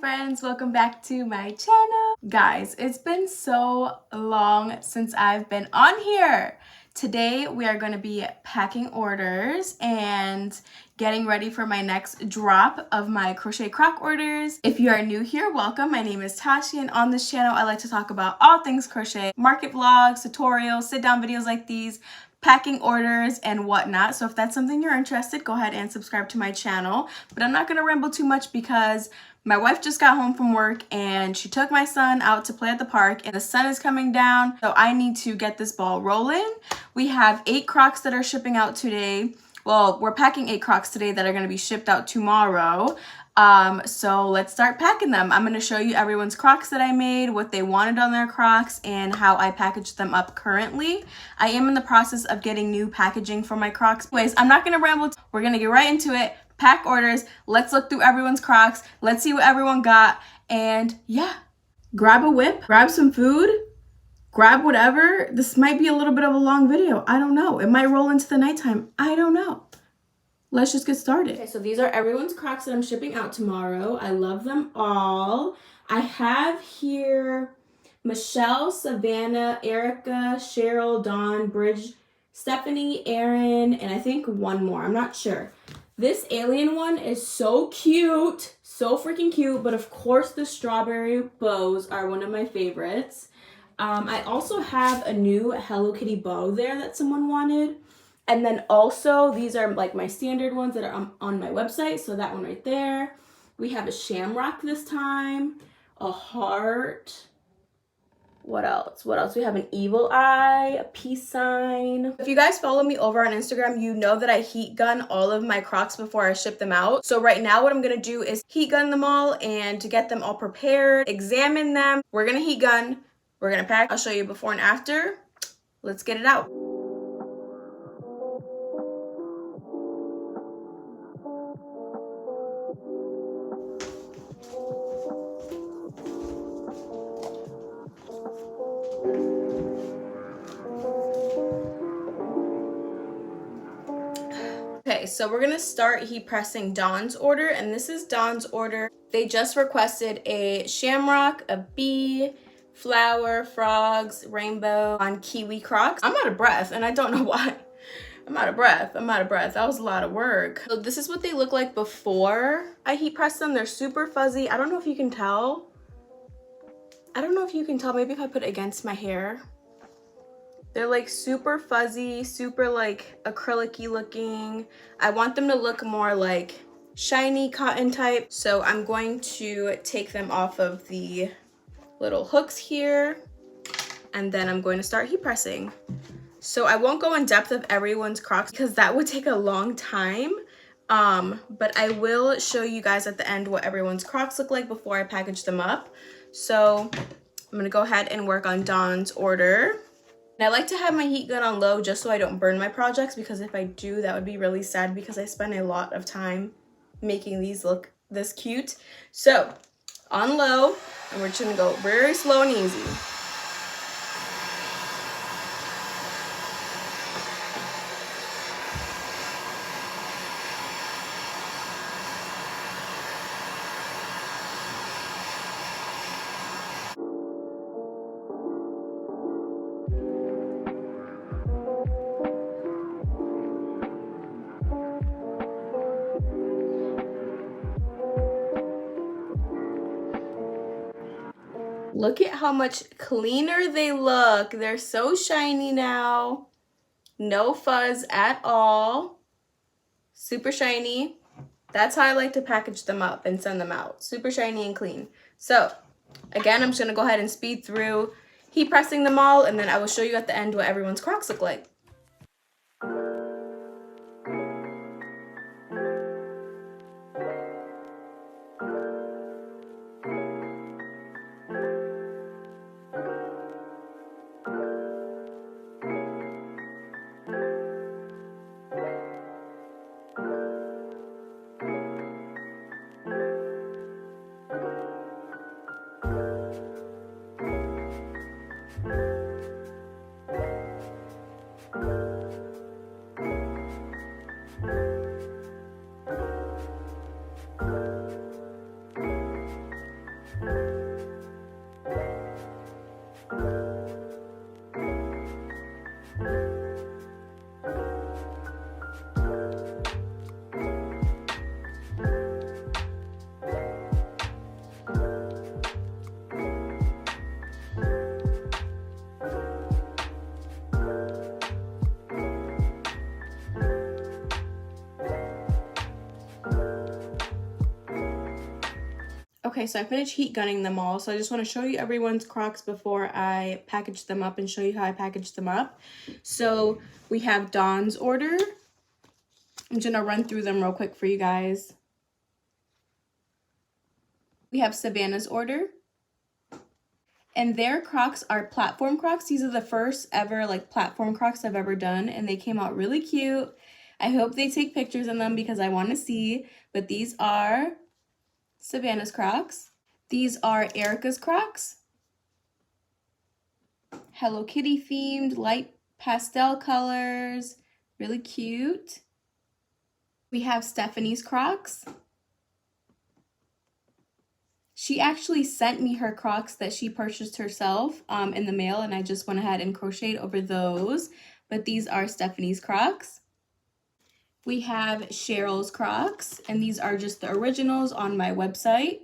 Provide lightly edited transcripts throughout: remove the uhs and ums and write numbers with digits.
friends, welcome back to my channel. Guys, it's been so long since I've been on here. Today we are going to be packing orders and getting ready for my next drop of my crochet croc orders. If you are new here, welcome. My name is Tashi, and on this channel I like to talk about all things crochet, market vlogs, tutorials, sit down videos like these, packing orders and whatnot. So if that's something you're interested, go ahead and subscribe to my channel. But I'm not going to ramble too much because my wife just got home from work and she took my son out to play at the park and the sun is coming down, so I need to get this ball rolling. We have 8 crocs that are shipping out today. Well, we're packing 8 crocs today that are going to be shipped out tomorrow. So let's start packing them. I'm going to show you everyone's crocs that I made, what they wanted on their crocs, and how I packaged them up currently. I am in the process of getting new packaging for my crocs. Anyways, I'm not going to ramble. We're going to get right into it. Pack orders. Let's look through everyone's crocs. Let's see what everyone got. And yeah, grab a whip, grab some food, grab whatever. This might be a little bit of a long video. I don't know. It might roll into the nighttime. I don't know. Let's just get started. Okay, so these are everyone's crocs that I'm shipping out tomorrow. I love them all. I have here Michelle, Savannah, Erica, Cheryl, Dawn, Bridge, Stephanie, Erin, and I think one more. I'm not sure. This alien one is so cute. So freaking cute. But of course the strawberry bows are one of my favorites. I also have a new Hello Kitty bow there that someone wanted. And then also, these are like my standard ones that are on my website. So that one right there. We have a shamrock this time. A heart. What else? What else? We have an evil eye, a peace sign. If you guys follow me over on Instagram, you know that I heat gun all of my crocs before I ship them out. So right now what I'm going to do is heat gun them all and to get them all prepared, examine them. We're going to heat gun. We're going to pack. I'll show you before and after. Let's get it out. Okay, so we're gonna start heat pressing Dawn's order, and this is Dawn's order. They just requested a shamrock, a bee, flower, frogs, rainbow on kiwi crocs. I'm out of breath, and I don't know why. I'm out of breath. That was a lot of work. So this is what they look like before I heat press them. They're super fuzzy. I don't know if you can tell. Maybe if I put it against my hair. They're like super fuzzy, super like acrylic-y looking. I want them to look more like shiny cotton type. So I'm going to take them off of the little hooks here. And then I'm going to start heat pressing. So I won't go in depth of everyone's crocs because that would take a long time. But I will show you guys at the end what everyone's crocs look like before I package them up. So I'm gonna go ahead and work on Dawn's order. And I like to have my heat gun on low just so I don't burn my projects, because if I do, that would be really sad because I spend a lot of time making these look this cute. So on low, and we're just gonna go very slow and easy. Look at how much cleaner they look. They're so shiny now. No fuzz at all. Super shiny. That's how I like to package them up and send them out. Super shiny and clean. So again, I'm just gonna go ahead and speed through heat pressing them all, and then I will show you at the end what everyone's crocs look like. Okay, so I finished heat gunning them all. So I just want to show you everyone's Crocs before I package them up and show you how I package them up. So we have Dawn's order. I'm just gonna run through them real quick for you guys. We have Savannah's order. And their Crocs are platform Crocs. These are the first ever like platform Crocs I've ever done, and they came out really cute. I hope they take pictures in them because I want to see. But these are Savannah's Crocs. These are Erica's Crocs. Hello Kitty themed, light pastel colors, really cute. We have Stephanie's Crocs. She actually sent me her Crocs that she purchased herself in the mail, and I just went ahead and crocheted over those. But these are Stephanie's Crocs. We have Cheryl's Crocs, and these are just the originals on my website.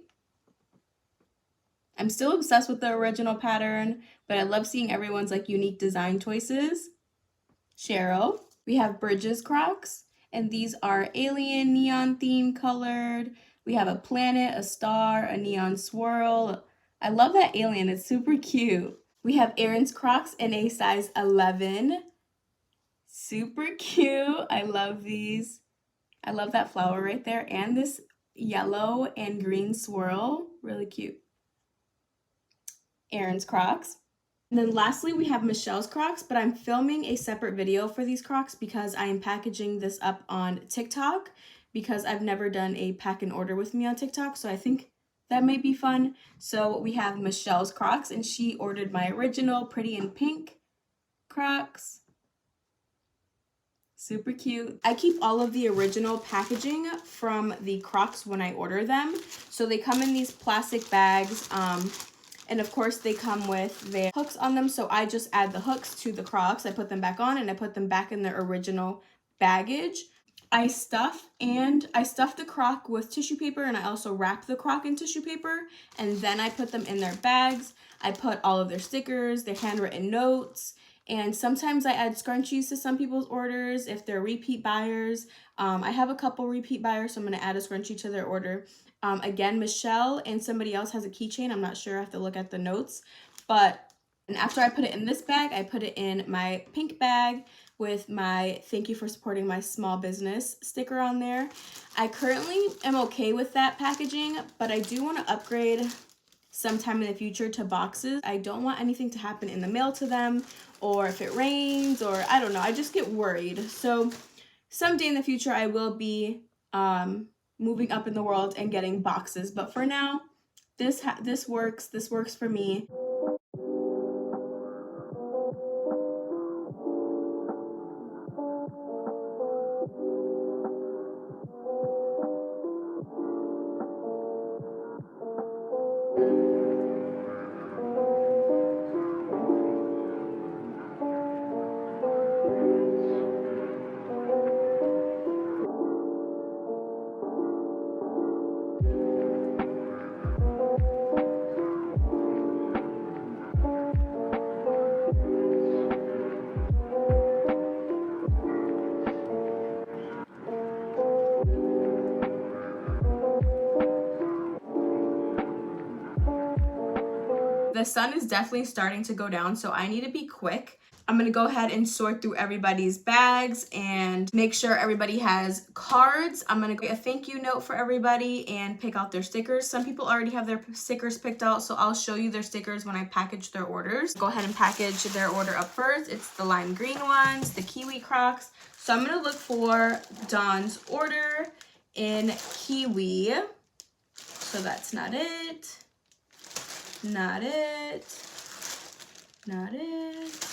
I'm still obsessed with the original pattern, but I love seeing everyone's like unique design choices. Cheryl. We have Bridges Crocs, and these are alien neon theme colored. We have a planet, a star, a neon swirl. I love that alien, it's super cute. We have Erin's Crocs in a size 11. Super cute, I love these. I love that flower right there and this yellow and green swirl, really cute. Erin's Crocs. And then lastly, we have Michelle's Crocs, but I'm filming a separate video for these Crocs because I am packaging this up on TikTok because I've never done a pack and order with me on TikTok, so I think that might be fun. So we have Michelle's Crocs, and she ordered my original Pretty in Pink Crocs. Super cute. I keep all of the original packaging from the Crocs when I order them. So they come in these plastic bags, and of course they come with their hooks on them. So I just add the hooks to the Crocs. I put them back on and I put them back in their original baggage. I stuff the Croc with tissue paper, and I also wrap the Croc in tissue paper, and then I put them in their bags. I put all of their stickers, their handwritten notes, and sometimes I add scrunchies to some people's orders if they're repeat buyers. I have a couple repeat buyers, so I'm going to add a scrunchie to their order. Again, Michelle and somebody else has a keychain. I'm not sure. I have to look at the notes. And after I put it in this bag, I put it in my pink bag with my thank you for supporting my small business sticker on there. I currently am okay with that packaging, but I do want to upgrade sometime in the future to boxes. I don't want anything to happen in the mail to them, or if it rains, or I don't know. I just get worried. So someday in the future, I will be moving up in the world and getting boxes. But for now, this works. This works for me. The sun is definitely starting to go down, so I need to be quick. I'm gonna go ahead and sort through everybody's bags and make sure everybody has cards. I'm gonna get a thank you note for everybody and pick out their stickers. Some people already have their stickers picked out, so I'll show you their stickers when I package their orders. Go ahead and package their order up first. It's the lime green ones, the kiwi Crocs. So I'm gonna look for Dawn's order in kiwi. So that's not it. Not it. Not it.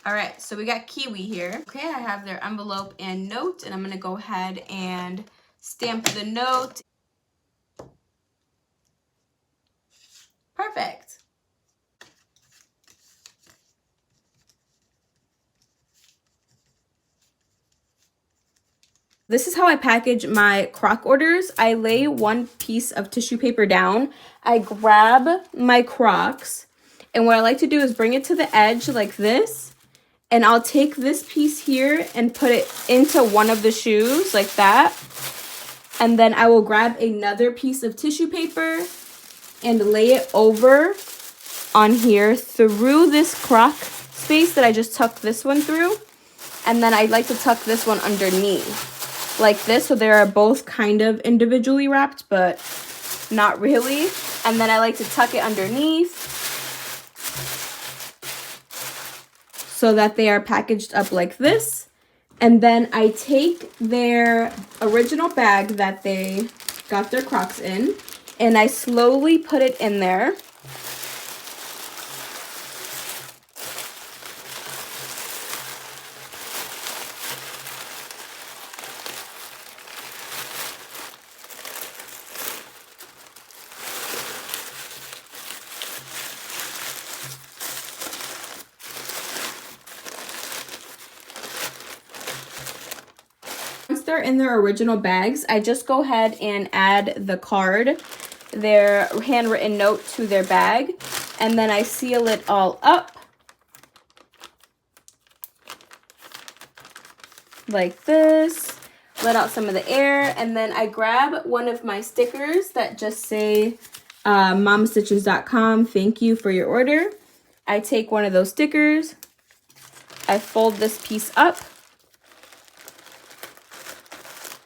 All right, so we got kiwi here. Okay, I have their envelope and note, and I'm gonna go ahead and stamp the note. Perfect. This is how I package my Croc orders. I lay one piece of tissue paper down. I grab my Crocs, and what I like to do is bring it to the edge like this, And I'll take this piece here and put it into one of the shoes like that. And then I will grab another piece of tissue paper and lay it over on here through this croc space that I just tucked this one through. And then I'd like to tuck this one underneath like this, so they are both kind of individually wrapped, but not really. And then I like to tuck it underneath so that they are packaged up like this. And then I take their original bag that they got their Crocs in, and I slowly put it in there. Once they're in their original bags, I just go ahead and add the card, their handwritten note, to their bag, and then I seal it all up like this, let out some of the air, and then I grab one of my stickers that just say Mamma.stitches.com, thank you for your order. I take one of those stickers, I fold this piece up,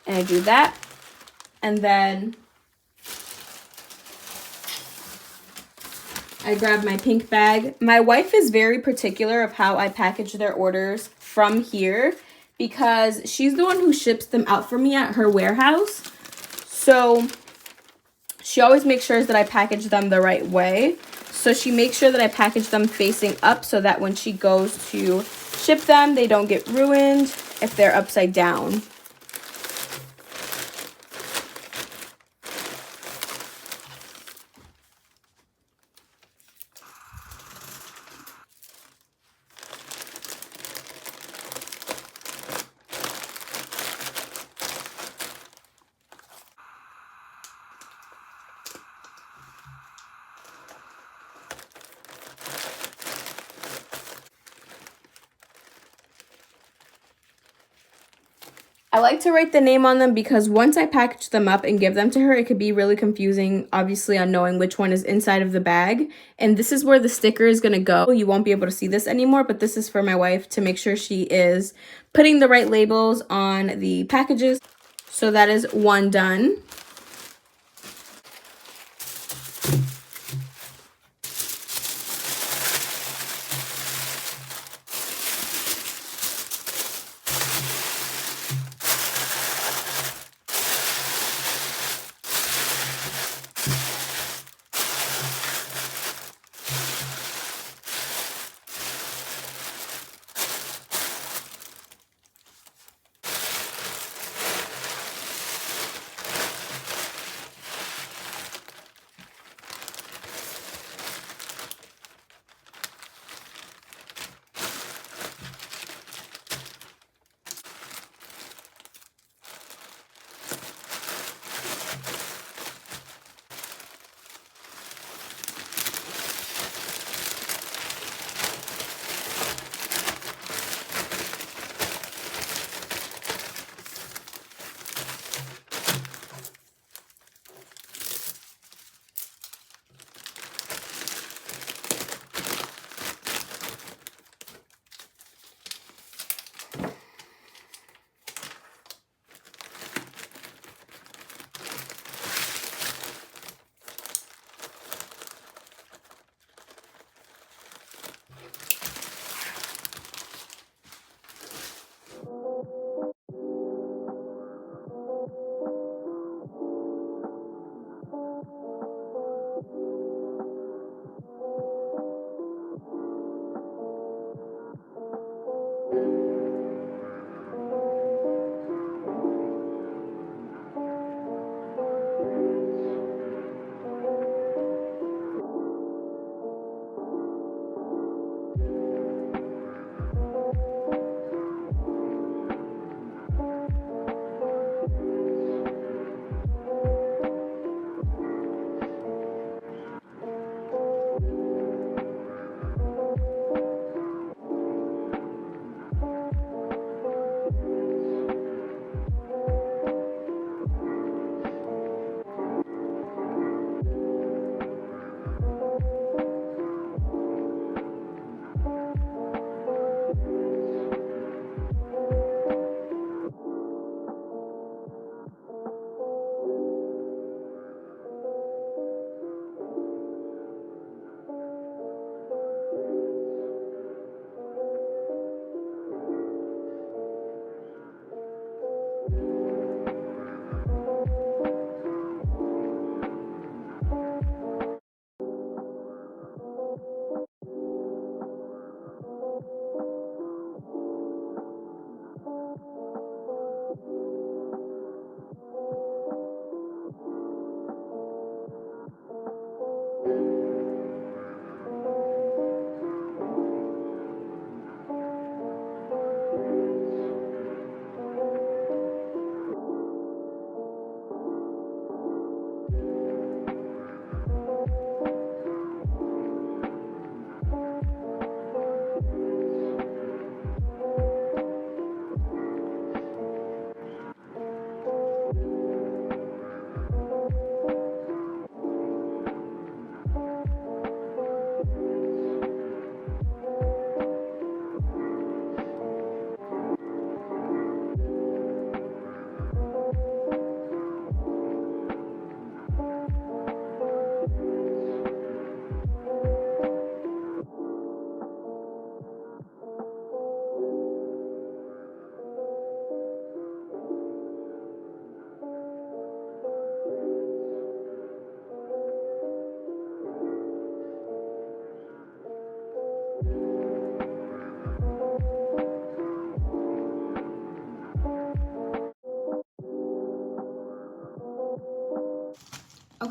and I do that, and then I grab my pink bag. My wife is very particular of how I package their orders from here because she's the one who ships them out for me at her warehouse. So she always makes sure that I package them the right way. So she makes sure that I package them facing up so that when she goes to ship them, they don't get ruined if they're upside down. I like to write the name on them because once I package them up and give them to her, it could be really confusing, obviously, on knowing which one is inside of the bag. And this is where the sticker is going to go. You won't be able to see this anymore, but this is for my wife to make sure she is putting the right labels on the packages. So that is one done.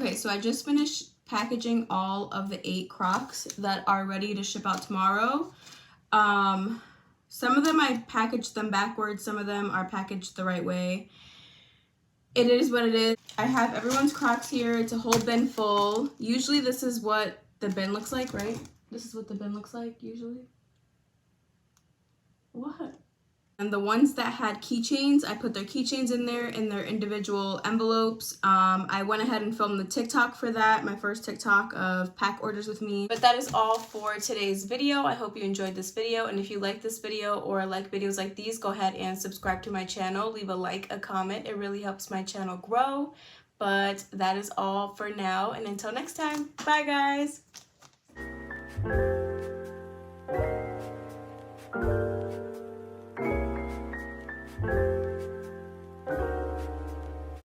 Okay, so I just finished packaging all of the 8 Crocs that are ready to ship out tomorrow. Some of them I packaged them backwards, some of them are packaged the right way. It is what it is. I have everyone's Crocs here. It's a whole bin full. Usually this is what the bin looks like, right? This is what the bin looks like usually. What? And the ones that had keychains, I put their keychains in there in their individual envelopes. I went ahead and filmed the TikTok for that, my first TikTok of pack orders with me. But that is all for today's video. I hope you enjoyed this video, and if you like this video or like videos like these, go ahead and subscribe to my channel. Leave a like, a comment. It really helps my channel grow. But that is all for now, and until next time, bye guys!